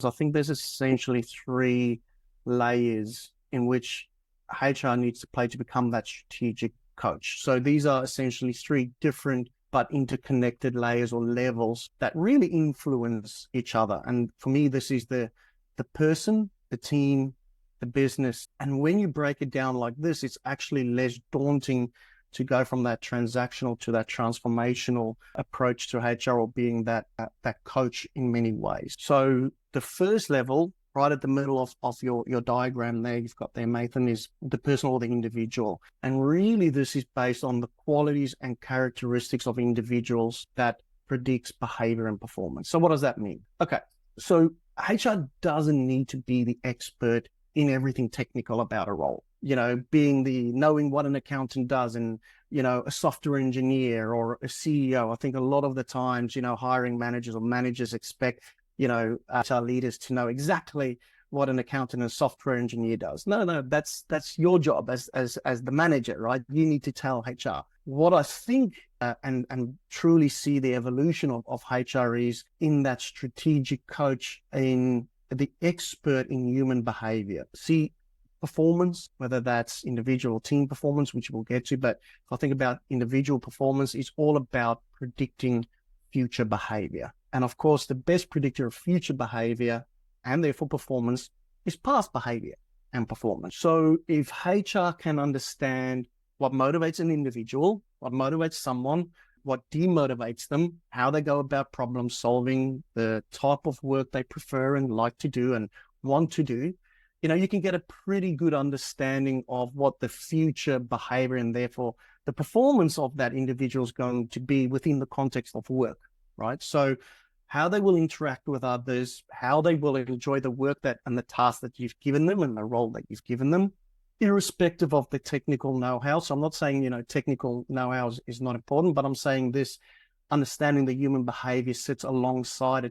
I think there's essentially three layers in which HR needs to play to become that strategic coach. So these are essentially three different but interconnected layers or levels that really influence each other. And for me, this is the person, the team, the business. And when you break it down like this, it's actually less daunting to go from that transactional to that transformational approach to HR, or being that coach in many ways. So the first level, right at the middle of your diagram there, you've got there, Nathan, is the person or the individual. And really, this is based on the qualities and characteristics of individuals that predicts behavior and performance. So what does that mean? Okay, so HR doesn't need to be the expert in everything technical about a role. Being the knowing what an accountant does and, a software engineer or a CEO. I think a lot of the times, hiring managers or managers expect, HR leaders to know exactly what an accountant and software engineer does. No, that's your job as the manager, right? You need to tell HR. What I think and truly see the evolution of HR is in that strategic coach, in the expert in human behavior. See, performance, whether that's individual or team performance, which we'll get to, but if I think about individual performance, it's all about predicting future behavior. And of course, the best predictor of future behavior and therefore performance is past behavior and performance. So if HR can understand what motivates an individual, what motivates someone, what demotivates them, how they go about problem solving, the type of work they prefer and like to do and want to do, you can get a pretty good understanding of what the future behavior and therefore the performance of that individual is going to be within the context of work, right? So how they will interact with others, how they will enjoy the work and the task that you've given them and the role that you've given them, irrespective of the technical know-how. So I'm not saying, technical know-how is not important, but I'm saying this understanding the human behavior sits alongside it